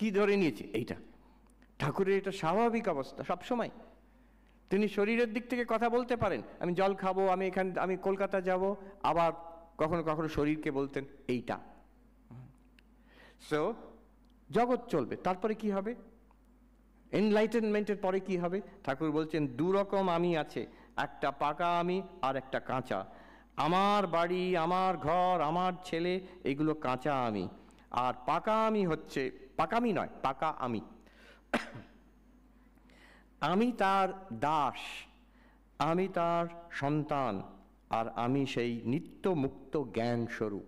কি ধরে নিয়েছি? এইটা ঠাকুরের এটা স্বাভাবিক অবস্থা সবসময়। তিনি শরীরের দিক থেকে কথা বলতে পারেন, আমি জল খাবো, আমি কলকাতা যাব, আবার কখনো কখনো শরীরকে বলতেন এইটা। সো জগৎ চলবে, তারপরে কি হবে? এনলাইটেনমেন্টের পরে কি হবে? ঠাকুর বলছেন দুরকম আমি আছে, একটা পাকা আমি আর একটা কাঁচা। আমার বাড়ি, আমার ঘর, আমার ছেলে, এগুলো কাঁচা আমি। আর পাকা আমি হচ্ছে, পাকামি নয়, পাকা আমি। আমি তার দাস, আমি তার সন্তান, আর আমি সেই নিত্য মুক্ত জ্ঞান স্বরূপ।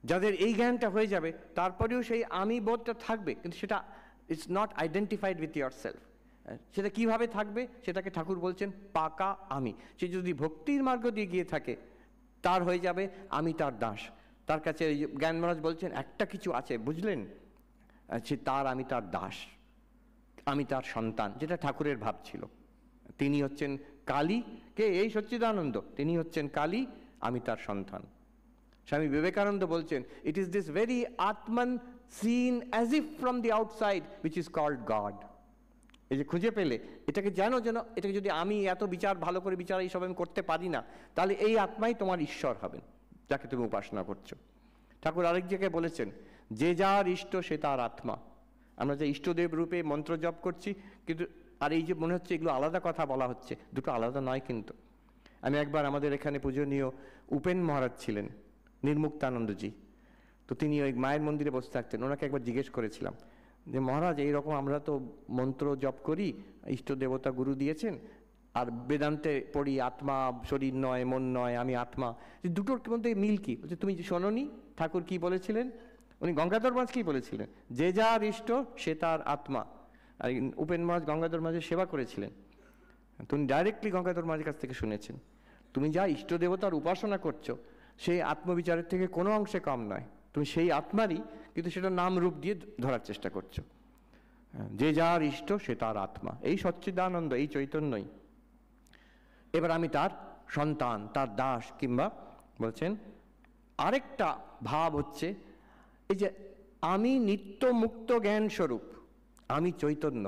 যাদের এই জ্ঞানটা হয়ে যাবে তারপরেও সেই আমি বোধটা থাকবে, কিন্তু সেটা it's not identified with your self. সেটা কিভাবে থাকবে? সেটাকে ঠাকুর বলছেন পাকা আমি। সে যদি ভক্তির মার্গ দিয়ে গিয়ে থাকে, তার হয়ে যাবে আমি তার দাস। তার কাছে জ্ঞান মহারাজ বলছেন একটা কিছু আছে, বুঝলেন? সে তার, আমি তার দাস, আমি তার সন্তান, যেটা ঠাকুরের ভাব ছিল। তিনি হচ্ছেন কালী, কে? এই সচ্চিদানন্দ। তিনি হচ্ছেন কালী, আমি তার সন্তান। স্বামী বিবেকানন্দ বলছেন it is this very atman seen as if from the outside which is called God. এই যে খুঁজে পেলে এটাকে, যেন এটাকে যদি আমি এত বিচার, ভালো করে বিচার এইসব আমি করতে পারি না, তাহলে এই আত্মাই তোমার ঈশ্বর হবেন, যাকে তুমি উপাসনা করছো। ঠাকুর আরেক জায়গায় বলেছেন যে যার ইষ্ট সে তার আত্মা। আমরা যে ইষ্টদেব রূপে মন্ত্র জপ করছি, কিন্তু আর এই যে মনে হচ্ছে এগুলো আলাদা কথা বলা হচ্ছে, দুটো আলাদা নয় কিন্তু। আমি একবার, আমাদের এখানে পূজনীয় উপেন মহারাজ ছিলেন, নির্মুক্তানন্দজি, তো তিনি ওই মায়ের মন্দিরে বসে থাকতেন। ওনাকে একবার জিজ্ঞেস করেছিলাম যে মহারাজ, এইরকম আমরা তো মন্ত্র জপ করি, ইষ্ট দেবতা গুরু দিয়েছেন, আর বেদান্তে পড়ি আত্মা শরীর নয়, মন নয়, আমি আত্মা, দুটোর মধ্যে মিল কি? বলছে তুমি শোনোনি ঠাকুর কি বলেছিলেন? উনি গঙ্গাধর মহারাজ কি বলেছিলেন? যে যার ইষ্ট সে তার আত্মা। আর উপেন মহারাজ গঙ্গাধর মহারাজের সেবা করেছিলেন, তুমি ডাইরেক্টলি গঙ্গাধর মহারাজের কাছ থেকে শুনেছেন। তুমি যা ইষ্ট দেবতার উপাসনা করছো সেই আত্মবিচারের থেকে কোনো অংশে কম নয়, তুমি সেই আত্মারই, কিন্তু সেটা নাম রূপ দিয়ে ধরার চেষ্টা করছো। যে যার ইষ্ট সে তার আত্মা, এই সচ্চিদানন্দ, এই চৈতন্যই। এবার আমি তার সন্তান, তার দাস, কিংবা বলছেন আরেকটা ভাব হচ্ছে এই যে আমি নিত্য মুক্ত জ্ঞান স্বরূপ, আমি চৈতন্য,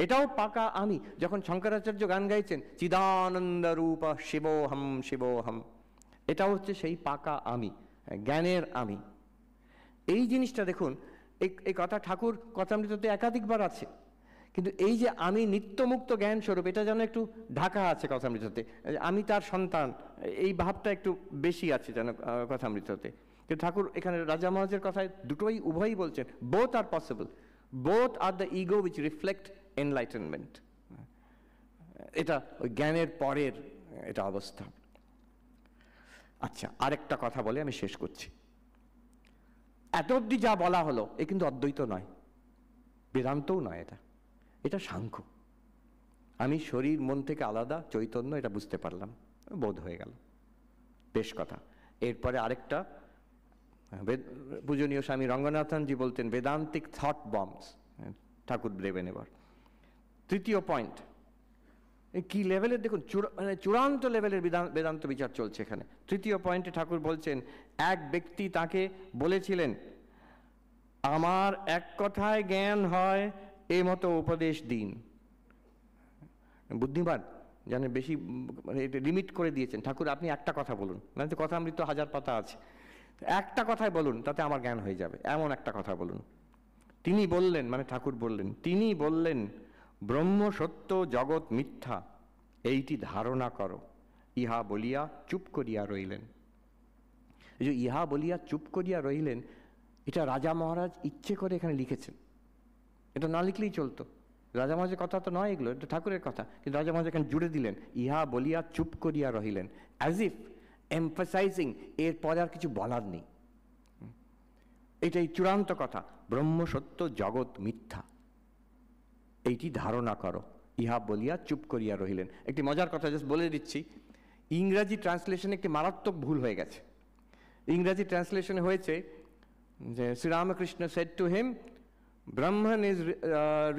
এটাও পাকা আমি। যখন শঙ্করাচার্য গান গাইছেন চিদানন্দ রূপ শিবোহম শিবোহম, এটাও হচ্ছে সেই পাকা আমি, জ্ঞানের আমি। এই জিনিসটা দেখুন, এই কথা ঠাকুর কথামৃততে একাধিকবার আছে, কিন্তু এই যে আমি নিত্যমুক্ত জ্ঞান স্বরূপ, এটা যেন একটু ঢাকা আছে কথামৃততে। আমি তার সন্তান, এই ভাবটা একটু বেশি আছে যেন কথামৃততে। কিন্তু ঠাকুর এখানে রাজা মহারাজের কথায় দুটোই, উভয়ই বলছেন both are possible, both are the ego which reflect enlightenment. এটা ওই জ্ঞানের পরের এটা অবস্থা। আচ্ছা, আরেকটা কথা বলে আমি শেষ করছি। এত অবধি যা বলা হলো এ কিন্তু অদ্বৈত নয়, বেদান্তও নয়, এটা সাংখ্য। আমি শরীর মন থেকে আলাদা, চৈতন্য, এটা বুঝতে পারলাম, বোধ হয়ে গেল, বেশ কথা। এরপরে আরেকটা, পূজনীয় স্বামী রঙ্গনাথনজি বলতেন বেদান্তিক থট বম্বস, ঠাকুর দেবেন এবার। তৃতীয় পয়েন্ট, কি লেভেলের দেখুন, চূড়ান্ত লেভেলের বেদান্ত বিচার চলছে এখানে। তৃতীয় পয়েন্টে ঠাকুর বলছেন এক ব্যক্তি তাকে বলেছিলেন আমার এক কথায় জ্ঞান হয় এই মতো উপদেশ দিন। বুদ্ধিমান জানে, বেশি লিমিট করে দিয়েছেন ঠাকুর, আপনি একটা কথা বলুন, মানে তো কথামৃত 1000 পাতা আছে, একটা কথাই বলুন, তাতে আমার জ্ঞান হয়ে যাবে, এমন একটা কথা বলুন। তিনি বললেন, মানে ঠাকুর বললেন, তিনি বললেন ব্রহ্ম সত্য জগৎ মিথ্যা এইটি ধারণা করো। ইহা বলিয়া চুপ করিয়া রইলেন। এই যে ইহা বলিয়া চুপ করিয়া রইলেন, এটা রাজা মহারাজ ইচ্ছে করে এখানে লিখেছেন, এটা না লিখলেই চলতো। রাজা মহারাজের কথা তো নয় এগুলো, এটা ঠাকুরের কথা, কিন্তু রাজা মহারাজ এখানে জুড়ে দিলেন ইহা বলিয়া চুপ করিয়া রহিলেন, অ্যাজ ইফ এমফাসাইজিং এরপরে আর কিছু বলার নেই। এটাই চূড়ান্ত কথা, ব্রহ্ম সত্য জগৎ মিথ্যা এইটি ধারণা করো, ইহা বলিয়া চুপ করিয়া রহিলেন। একটি মজার কথা জাস্ট বলে দিচ্ছি, ইংরাজি ট্রান্সলেশনে একটি মারাত্মক ভুল হয়ে গেছে। ইংরাজি ট্রান্সলেশনে হয়েছে যে Sri Ramakrishna said to him Brahman is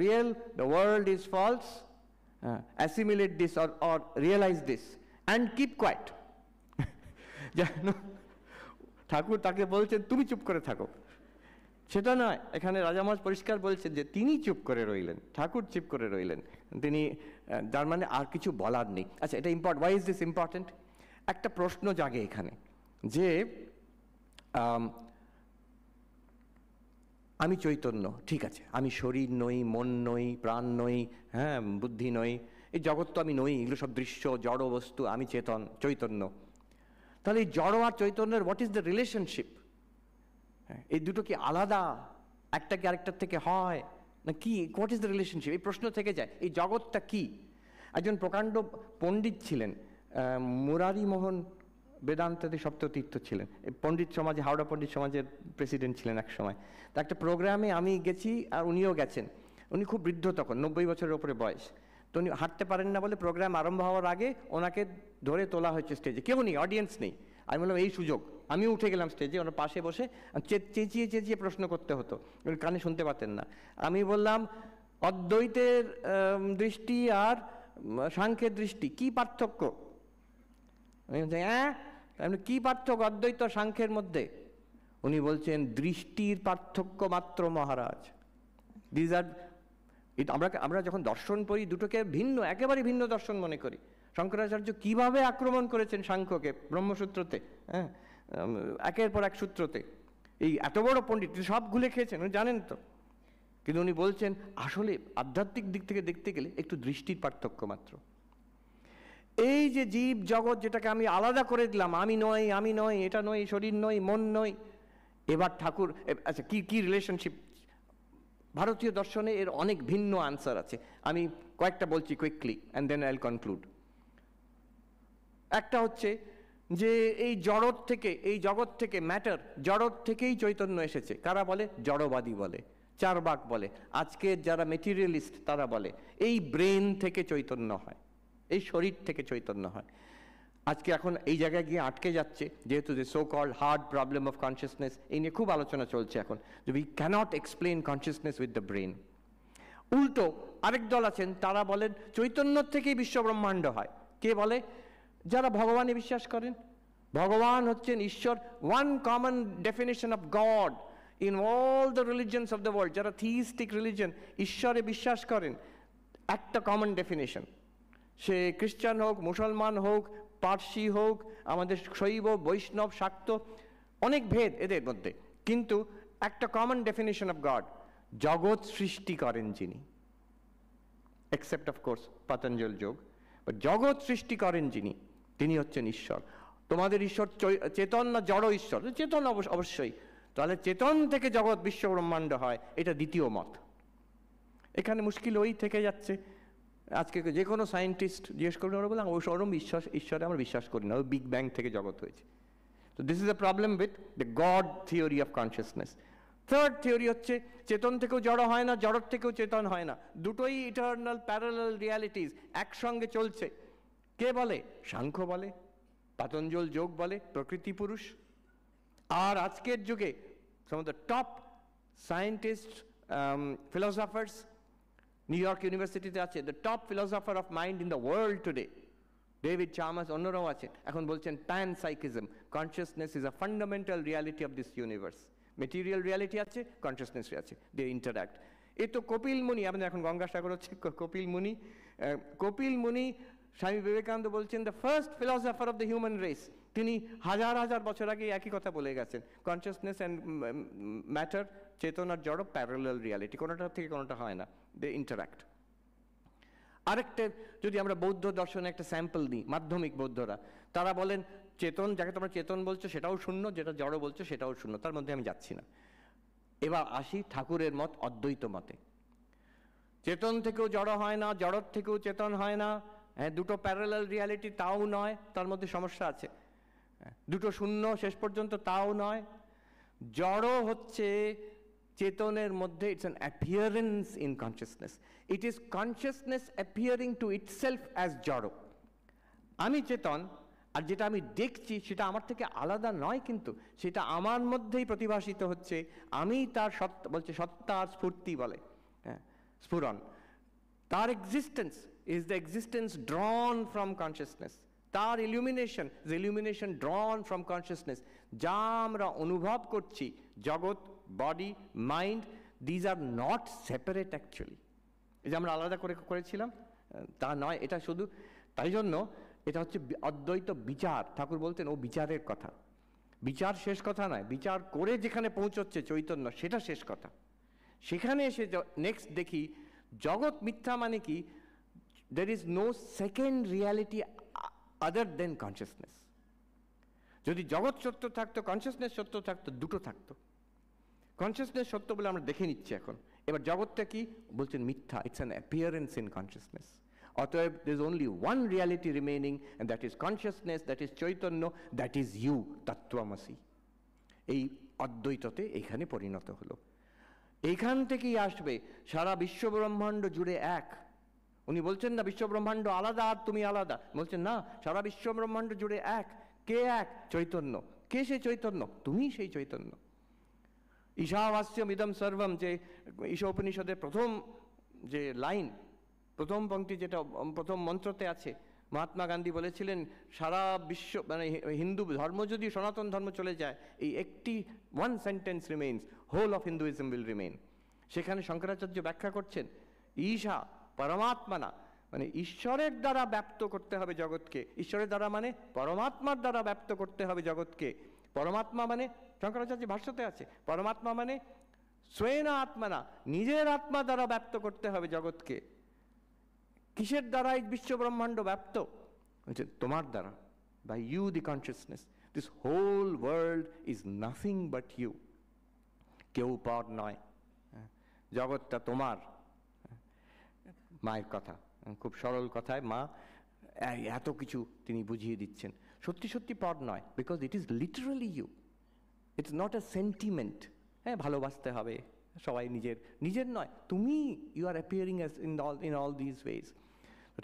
real, the world is false, assimilate this or realize this and keep quiet. ঠাকুর তাকে বলছেন তুমি চুপ করে থাকো, সেটা নয়, এখানে রাজা মহারাজ পরিষ্কার বলছেন যে তিনি চুপ করে রইলেন, ঠাকুর চুপ করে রইলেন, তিনি তার মানে আর কিছু বলার নেই। আচ্ছা, এটা important. Why is this important? একটা প্রশ্ন জাগে এখানে যে আমি চৈতন্য, ঠিক আছে, আমি শরীর নই, মন নই, প্রাণ নই, হ্যাঁ, বুদ্ধি নই, এই জগৎ তো আমি নই, এগুলো সব দৃশ্য জড় বস্তু, আমি চেতন, চৈতন্য। তাহলে এই জড় আর চৈতন্যের হোয়াট ইজ দ্য রিলেশনশিপ? এই দুটো কি আলাদা? একটা কি আরেকটার থেকে হয় না কি? What is the relationship? এই প্রশ্ন থেকে যায়, এই জগৎটা কি? একজন প্রকাণ্ড পণ্ডিত ছিলেন, মুরারি মোহন বেদান্তাদি সপ্ততীর্থ ছিলেন, পণ্ডিত সমাজে, হাওড়া পণ্ডিত সমাজের প্রেসিডেন্ট ছিলেন এক সময়। তা একটা প্রোগ্রামে আমি গেছি আর উনিও গেছেন। উনি খুব বৃদ্ধ, তখন 90 বছরের ওপরে বয়স। তো উনি হাঁটতে পারেন না বলে প্রোগ্রাম আরম্ভ হওয়ার আগে ওনাকে ধরে তোলা হয়েছে স্টেজে, কেউ নেই, অডিয়েন্স নেই। আমি বললাম এই সুযোগ, আমিও উঠে গেলাম স্টেজে, ওনার পাশে বসে চেঁচিয়ে চেঁচিয়ে প্রশ্ন করতে হতো, উনি কানে শুনতে পাতেন না। আমি বললাম অদ্বৈতের দৃষ্টি আর সাংখ্যের দৃষ্টি কি পার্থক্য? আমি বলছি হ্যাঁ, কি পার্থক্য অদ্বৈত সাংখ্যের মধ্যে? উনি বলছেন দৃষ্টির পার্থক্য মাত্র মহারাজ। দিজ আর, আমরা যখন দর্শন পড়ি দুটোকে ভিন্ন, একেবারে ভিন্ন দর্শন মনে করি। শঙ্করাচার্য কিভাবে আক্রমণ করেছেন সাংখ্যকে ব্রহ্মসূত্রতে, হ্যাঁ, একের পর এক সূত্রতে। এই এত বড় পণ্ডিত সব গুলে খেয়েছেন, উনি জানেন তো। কিন্তু উনি বলছেন আসলে আধ্যাত্মিক দিক থেকে দেখতে গেলে একটু দৃষ্টির পার্থক্য মাত্র। এই যে জীব জগৎ যেটাকে আমি আলাদা করে দিলাম, আমি নই, আমি নই, এটা নই, শরীর নই, মন নই। এবার ঠাকুর, আচ্ছা কি কি রিলেশনশিপ? ভারতীয় দর্শনে এর অনেক ভিন্ন আনসার আছে, আমি কয়েকটা বলছি quickly and then I will conclude. একটা হচ্ছে যে এই জড়ত থেকে, এই জগৎ থেকে, ম্যাটার, জড়ত থেকেই চৈতন্য এসেছে। কারা বলে? জড়বাদী বলে, চারবাক বলে, আজকের যারা মেটেরিয়ালিস্ট তারা বলে এই ব্রেন থেকে চৈতন্য হয়, এই শরীর থেকে চৈতন্য হয়। আজকে এখন এই জায়গায় গিয়ে আটকে যাচ্ছে, যেহেতু যে so called hard problem of consciousness, এই নিয়ে খুব আলোচনা চলছে এখন, যে we can't explain consciousness with the brain. উল্টো আরেক দল আছেন, তারা বলেন চৈতন্য থেকেই বিশ্ব ব্রহ্মাণ্ড হয়। কে বলে? যারা ভগবানে বিশ্বাস করেন। ভগবান হচ্ছেন ঈশ্বর, one common definition of God in all the religions of the world. যারা থিইস্টিক রিলিজন, ঈশ্বরে বিশ্বাস করেন, একটা কমন ডেফিনেশন। সে খ্রিস্টান হোক, মুসলমান হোক, পার্সি হোক, আমাদের শৈব, বৈষ্ণব, শাক্ত, অনেক ভেদ এদের মধ্যে, কিন্তু একটা কমন ডেফিনেশন অফ গড, জগৎ সৃষ্টি করেন যিনি, এক্সেপ্ট অফ কোর্স পতঞ্জল যোগ, জগৎ সৃষ্টি করেন যিনি, তিনি হচ্ছেন ঈশ্বর। তোমাদের ঈশ্বর চেতন না জড় ঈশ্বর? চেতন অবশ্যই। তাহলে চেতন থেকে জগৎ বিশ্ব ব্রহ্মাণ্ড হয়, এটা দ্বিতীয় মত। এখানে মুশকিল ওই থেকে যাচ্ছে। আজকে যে কোনো সায়েন্টিস্ট জিজ্ঞেস করবেন, ওরা বলে ওরম ঈশ্বরে আমরা বিশ্বাস করি না, ওই বিগ ব্যাং থেকে জগৎ হয়েছে। তো this is the problem with the god theory of consciousness. Third theory হচ্ছে চেতন থেকেও জড় হয় না, জড়র থেকেও চেতন হয় না, দুটোই ইটারনাল প্যারালাল রিয়ালিটিস, একসঙ্গে চলছে। কে বলে? সাংখ্য বলে, পতঞ্জল যোগ বলে, প্রকৃতি পুরুষ। আর আজকের যুগে some of the top scientists, philosophers, New York ইউনিভার্সিটিতে আছে, the top philosopher of mind in the world today, David Chalmers, অন্যরাও আছেন, এখন বলছেন panpsychism, consciousness is a fundamental reality of this universe. Material reality আছে, consciousness আছে, they interact. এ তো কপিল মুনি, আমাদের এখন গঙ্গাসাগর হচ্ছে কপিল মুনি। কপিল মুনি, স্বামী বিবেকানন্দ বলছেন the first philosopher of the human race. তিনি হাজার হাজার বছর আগে একই কথা বলে গেছেন, কনসিয়াসনেস অ্যান্ড ম্যাটার, চেতনার জড়, প্যারালাল রিয়ালিটি, কোনোটা থেকে কোনোটা হয় না, দে ইন্টারাক্ট। আরেকটা, যদি আমরা বৌদ্ধ দর্শনে একটা স্যাম্পল দিই, মাধ্যমিক বৌদ্ধরা, তারা বলেন চেতন, যাকে তোমরা চেতন বলছো সেটাও শূন্য, যেটা জড় বলছো সেটাও শূন্য, তার মধ্যে আমি যাচ্ছি না। এবার আসি ঠাকুরের মত, অদ্বৈত মতে। চেতন থেকেও জড় হয় না, জড়র থেকেও চেতন হয় না, হ্যাঁ, দুটো প্যারালাল রিয়ালিটি তাও নয়, তার মধ্যে সমস্যা আছে। দুটো শূন্য শেষ পর্যন্ত তাও নয়। জড় হচ্ছে চেতনের মধ্যে, it's an appearance in consciousness, it is consciousness appearing to itself as জড়। আমি চেতন, আর যেটা আমি দেখছি সেটা আমার থেকে আলাদা নয়, কিন্তু সেটা আমার মধ্যেই প্রতিভাসিত হচ্ছে। আমি তার সত্তা, বলছে সত্তার স্ফূর্তি বলে, হ্যাঁ, স্ফুরণ। তার existence is the existence drawn from consciousness, তার illumination is illumination drawn from consciousness. যা আমরা অনুভব করছি, জগৎ body, mind, these are not separate actually. এই যে আমরা আলাদা করে করেছিলাম তা নয়, এটা শুধু তাই জন্য এটা হচ্ছে অদ্বৈত বিচার। ঠাকুর বলতেন ও বিচারের কথা, বিচার শেষ কথা নয়, বিচার করে যেখানে পৌঁছচ্ছে চৈতন্য সেটা শেষ কথা। সেখানে এসে নেক্সট দেখি জগৎ মিথ্যা মানে কি, there is no second reality other than consciousness। যদি জগৎ সত্য থাকতো, কনসিয়াসনেস সত্য থাকতো, দুটো থাকতো। কনসিয়াসনেস সত্য বলে আমরা দেখে নিচ্ছি এখন, এবার জগৎটা কি বলছেন মিথ্যা, it's an appearance in consciousness. অতএব there is only one reality remaining and that is consciousness, that is Chaitanya, that is you, তত্ত্বমসি। এই অদ্বৈততে এইখানে পরিণত হলো। এইখান থেকেই আসবে সারা বিশ্বব্রহ্মাণ্ড জুড়ে এক। উনি বলছেন না বিশ্বব্রহ্মাণ্ড আলাদা আর তুমি আলাদা, বলছেন না সারা বিশ্বব্রহ্মাণ্ড জুড়ে এক। কে এক? চৈতন্য। কে সেই চৈতন্য? তুমি সেই চৈতন্য। ঈশাবাস্যম ইদম সর্বম, যে ঈশোপনিষদের প্রথম যে লাইন, প্রথম পংক্তি, যেটা প্রথম মন্ত্রতে আছে, মহাত্মা গান্ধী বলেছিলেন সারা বিশ্ব মানে হিন্দু ধর্ম যদি সনাতন ধর্ম চলে যায়, এই একটি one sentence remains, whole of Hinduism will remain. সেখানে শঙ্করাচার্য ব্যাখ্যা করছেন ঈশা পরমাত্মা মানে ঈশ্বরের দ্বারা ব্যপ্ত করতে হবে জগৎকে। ঈশ্বরের দ্বারা মানে পরমাত্মার দ্বারা ব্যপ্ত করতে হবে জগৎকে। পরমাত্মা মানে শঙ্করাচার্য ভাষ্যতে আছে, পরমাত্মা মানে স্বয়ং আত্মানা, নিজের আত্মা দ্বারা ব্যপ্ত করতে হবে জগৎকে। কিসের দ্বারা এই বিশ্ব ব্রহ্মাণ্ড ব্যপ্ত? তোমার দ্বারা, by you the consciousness. This whole world is nothing but you. কেউ পর নয়, জগৎটা তোমার। মায়ের কথা, খুব সরল কথায় মা এত কিছু তিনি বুঝিয়ে দিচ্ছেন। সত্যি সত্যি পর নয়, because it is literally you, it's not a sentiment. হ্যাঁ, ভালোবাসতে হবে সবাই, নিজের নয়, তুমি, you are appearing in all this ways.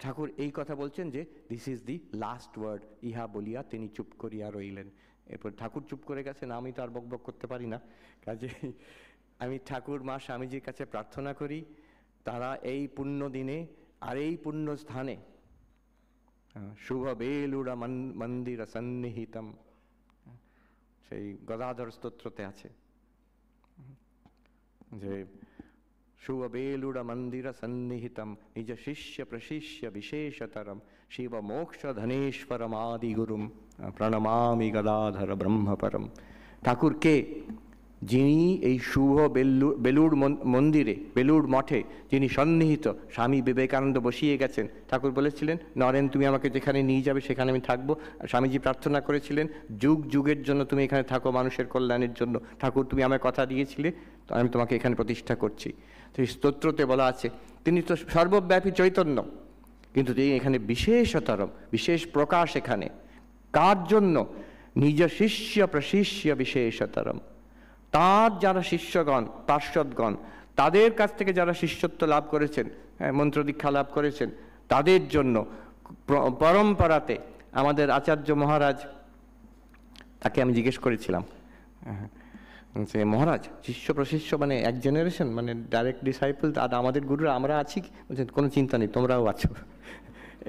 Thakur এই কথা বলছেন যে this is the last word. ইহা বলিয়া তিনি চুপ করিয়া রইলেন। এরপর ঠাকুর চুপ করে গেছেন, আমি তো আর বকবক করতে পারি না, কাজে আমি ঠাকুর মা স্বামীজির কাছে প্রার্থনা করি তারা এই পুণ্য দিনে আর এই পুণ্য স্থানে শুভ বেলুড়া মন্দির সন্নিহিতম, সেই গদাধর স্তোত্রতে আছে যে শুভ বেলুড় মন্দির সন্নিহিতম নিজ শিষ্য প্রশিষ্য বিশেষতরম শিব মোক্ষ ধনেশ্বরম আদি গুরুম প্রণমামি গদাধর ব্রহ্মপরম। ঠাকুর কে? যিনি এই শুভ বেলুড় মন্দিরে, বেলুড় মঠে যিনি সন্নিহিত, স্বামী বিবেকানন্দ বসিয়ে গেছেন। ঠাকুর বলেছিলেন নরেন তুমি আমাকে যেখানে নিয়ে যাবে সেখানে আমি থাকবো। স্বামীজি প্রার্থনা করেছিলেন যুগ যুগের জন্য তুমি এখানে থাকো, মানুষের কল্যাণের জন্য। ঠাকুর তুমি আমায় কথা দিয়েছিলে, তো আমি তোমাকে এখানে প্রতিষ্ঠা করছি। তো এই স্তোত্রতে বলা আছে তিনি তো সর্বব্যাপী চৈতন্য, কিন্তু তিনি এখানে বিশেষতরম, বিশেষ প্রকাশ এখানে কার জন্য? নিজ শিষ্য প্রশিষ্য বিশেষতরম। তার যারা শিষ্যগণ, পার্শ্বদগণ, তাদের কাছ থেকে যারা শিষ্যত্ব লাভ করেছেন, মন্ত্র দীক্ষা লাভ করেছেন, তাদের জন্য পরম্পরাতে আমাদের আচার্য মহারাজ, তাকে আমি জিজ্ঞেস করেছিলাম যে মহারাজ শিষ্য প্রশিষ্য মানে এক জেনারেশন, মানে ডাইরেক্ট ডিসাইপল, আর আমাদের গুরুরা আমরা আছি? বলছেন কোনো চিন্তা নেই, তোমরাও আছো।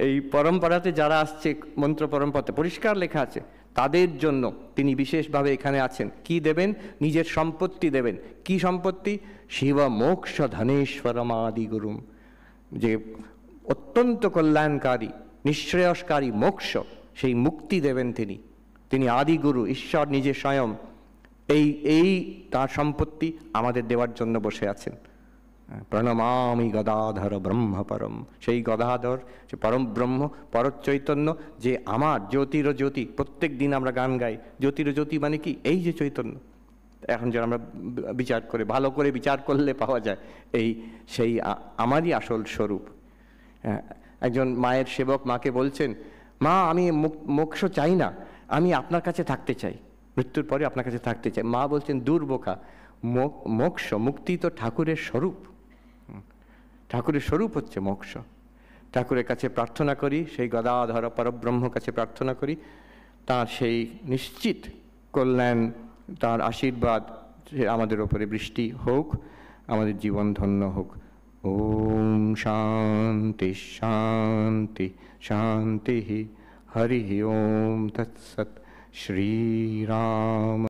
এই পরম্পরাতে যারা আসছে, মন্ত্র পরম্পরাতে পরিষ্কার লেখা আছে তাদের জন্য তিনি বিশেষভাবে এখানে আছেন। কি দেবেন? নিজের সম্পত্তি দেবেন। কি সম্পত্তি? শিব মোক্ষ ধনেশ্বরম আদি গুরুম, যে অত্যন্ত কল্যাণকারী নিঃশ্রেয়সকারী মোক্ষ, সেই মুক্তি দেবেন তিনি। তিনি আদি গুরু, ঈশ্বর নিজে স্বয়ং। এই তার সম্পত্তি আমাদের দেওয়ার জন্য বসে আছেন। প্রণমামি গদাধর ব্রহ্মপরম, সেই গদাধর, সে পরম ব্রহ্ম, পরচৈতন্য, যে আমার জ্যোতির জ্যোতি। প্রত্যেক দিন আমরা গান গাই জ্যোতির জ্যোতি মানে কি? এই যে চৈতন্য। এখন যে আমরা বিচার করে, ভালো করে বিচার করলে পাওয়া যায় সেই আমারই আসল স্বরূপ। একজন মায়ের সেবক মাকে বলছেন, মা আমি মোক্ষ চাই না, আমি আপনার কাছে থাকতে চাই, মৃত্যুর পরে আপনার কাছে থাকতে চাই। মা বলছেন দূর বোকা, মোক্ষ, মুক্তি তো ঠাকুরের স্বরূপ। ঠাকুরের স্বরূপ হচ্ছে মোক্ষ। ঠাকুরের কাছে প্রার্থনা করি, সেই গদাধর পরব্রহ্ম কাছে প্রার্থনা করি, তার সেই নিশ্চিত কল্যাণ, তার আশীর্বাদ আমাদের ওপরে বৃষ্টি হোক, আমাদের জীবন ধন্য হোক। ওম শান্তি শান্তি শান্তি। হরি ওম তৎসৎ। শ্রীরাম।